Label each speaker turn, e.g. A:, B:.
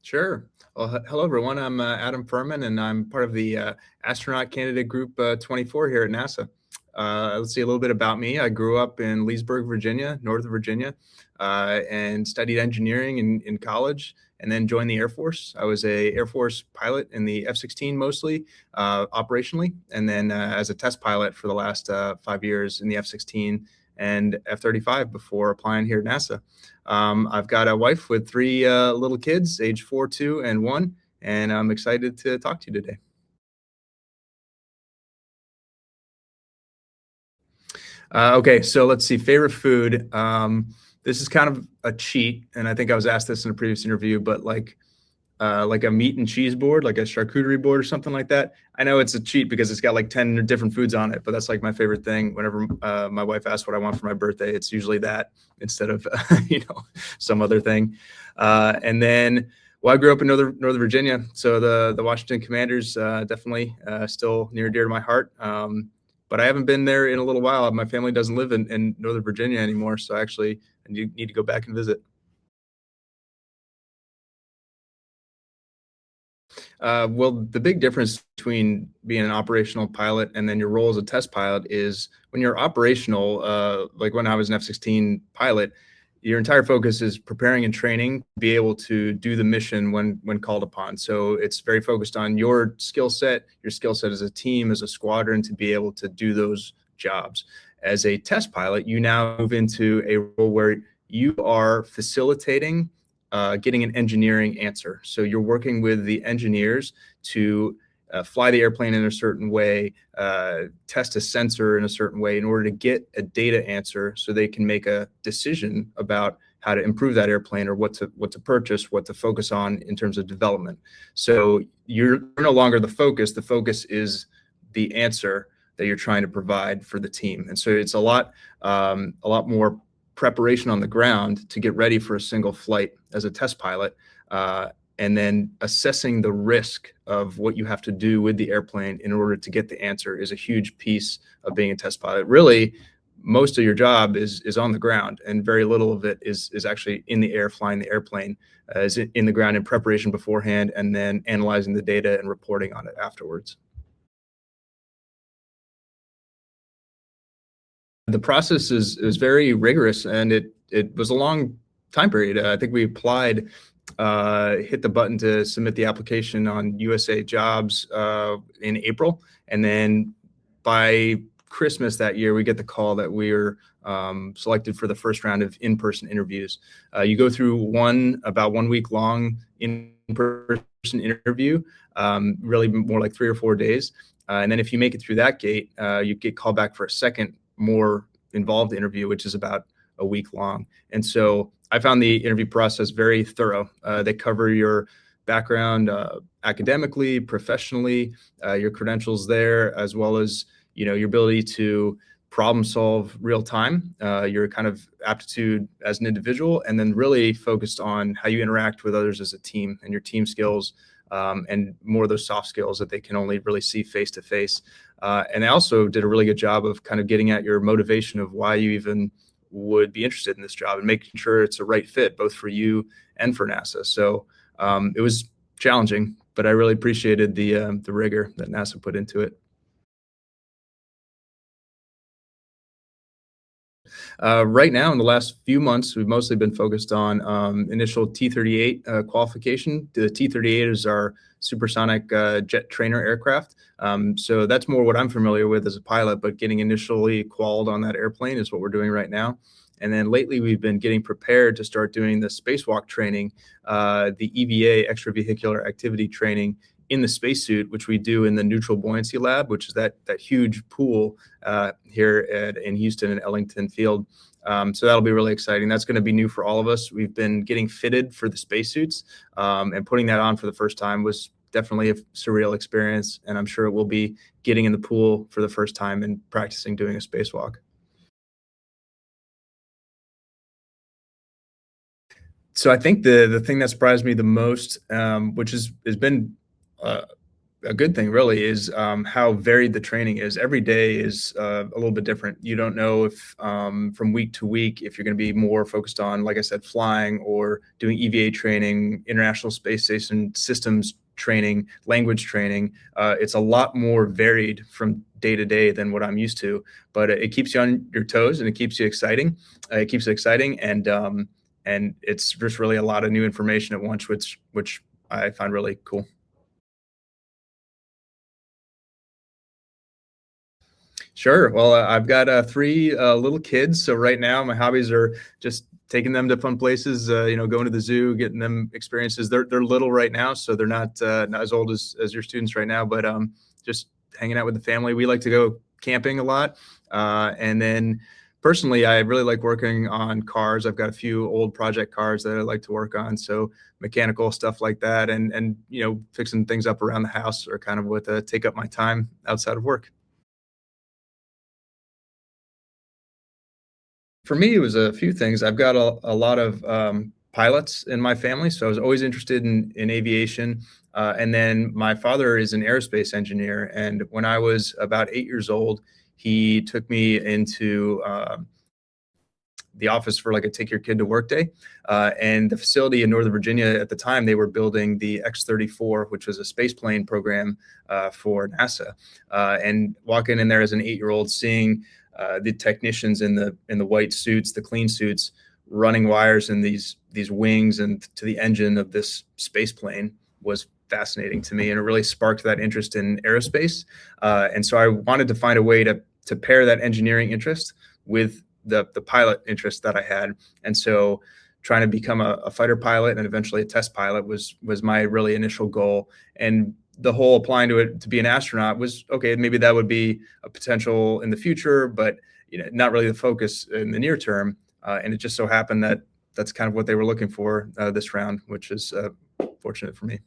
A: Sure. Well, hello, everyone. I'm Adam Furhmann, and I'm part of the Astronaut Candidate Group 24 here at NASA. Let's see a little bit about me. I grew up in Leesburg, Virginia, Northern Virginia, and studied engineering in college, and then joined the Air Force. I was a Air Force pilot in the F-16 mostly, operationally, and then as a test pilot for the last 5 years in the F-16 and F-35 before applying here at NASA. I've got a wife with three little kids, age 4, 2, and 1, and I'm excited to talk to you today. Okay, so let's see. Favorite food. This is kind of a cheat, and I think I was asked this in a previous interview, but like a meat and cheese board, like a charcuterie board or something like that. I know it's a cheat because it's got like 10 different foods on it, but that's like my favorite thing. Whenever my wife asks what I want for my birthday, it's usually that instead of some other thing. And then, well, I grew up in Northern Virginia, so the Washington Commanders definitely still near and dear to my heart. But I haven't been there in a little while. My family doesn't live in Northern Virginia anymore, so actually I need to go back and visit. Well, the big difference between being an operational pilot and then your role as a test pilot is when you're operational, like when I was an F-16 pilot, your entire focus is preparing and training to be able to do the mission when called upon. So it's very focused on your skill set as a team, as a squadron, to be able to do those jobs. As a test pilot, you now move into a role where you are facilitating getting an engineering answer. So you're working with the engineers to fly the airplane in a certain way, test a sensor in a certain way in order to get a data answer so they can make a decision about how to improve that airplane or what to purchase, what to focus on in terms of development. So you're no longer the focus. The focus is the answer that you're trying to provide for the team. And so it's a lot more preparation on the ground to get ready for a single flight as a test pilot, and then assessing the risk of what you have to do with the airplane in order to get the answer is a huge piece of being a test pilot. Really, most of your job is on the ground, and very little of it is actually in the air flying the airplane, is in the ground in preparation beforehand, and then analyzing the data and reporting on it afterwards. The process is very rigorous, and it was a long time period. I think we applied, hit the button to submit the application on USA Jobs in April, and then by Christmas that year, we get the call that we are selected for the first round of in-person interviews. You go through about 1 week long in-person interview, really more like 3 or 4 days. And then if you make it through that gate, you get called back for a second, more involved interview, which is about a week long. And so I found the interview process very thorough. They cover your background academically, professionally, your credentials there, as well as your ability to problem solve real time, your kind of aptitude as an individual, and then really focused on how you interact with others as a team and your team skills, and more of those soft skills that they can only really see face to face. And they also did a really good job of kind of getting at your motivation of why you even would be interested in this job and making sure it's a right fit both for you and for NASA. So it was challenging, but I really appreciated the rigor that NASA put into it. Right now, in the last few months, we've mostly been focused on initial T-38 qualification. The T-38 is our supersonic jet trainer aircraft. So that's more what I'm familiar with as a pilot, but getting initially qualified on that airplane is what we're doing right now. And then lately, we've been getting prepared to start doing the spacewalk training, the EVA, extravehicular activity training, in the spacesuit, which we do in the neutral buoyancy lab, which is that huge pool here in Houston and Ellington Field. So that'll be really exciting. That's going to be new for all of us. We've been getting fitted for the spacesuits, and putting that on for the first time was definitely a surreal experience. And I'm sure it will be getting in the pool for the first time and practicing doing a spacewalk. So I think the thing that surprised me the most, which has been uh, a good thing really is how varied the training is. Every day is a little bit different. You don't know if from week to week if you're going to be more focused on, like I said, flying or doing EVA training, International Space Station systems training, language training. It's a lot more varied from day to day than what I'm used to, but it keeps you on your toes and it keeps you exciting. It keeps it exciting, and it's just really a lot of new information at once, which I find really cool. Sure. Well, I've got three little kids, so right now my hobbies are just taking them to fun places. Going to the zoo, getting them experiences. They're little right now, so they're not as old as your students right now, but just hanging out with the family. We like to go camping a lot, and then personally, I really like working on cars. I've got a few old project cars that I like to work on, so mechanical stuff like that, and fixing things up around the house are kind of what take up my time outside of work. For me, it was a few things. I've got a lot of pilots in my family, so I was always interested in aviation. And then my father is an aerospace engineer, and when I was about 8 years old, he took me into the office for like a take your kid to work day. And the facility in Northern Virginia at the time, they were building the X-34, which was a space plane program for NASA. And walking in there as an 8-year-old, seeing the technicians in the white suits, the clean suits, running wires in these wings and to the engine of this space plane was fascinating to me, and it really sparked that interest in aerospace. And so I wanted to find a way to pair that engineering interest with the pilot interest that I had. And so trying to become a fighter pilot and eventually a test pilot was my really initial goal. And the whole applying to it to be an astronaut was okay. Maybe that would be a potential in the future, but not really the focus in the near term. And it just so happened that that's kind of what they were looking for this round, which is fortunate for me.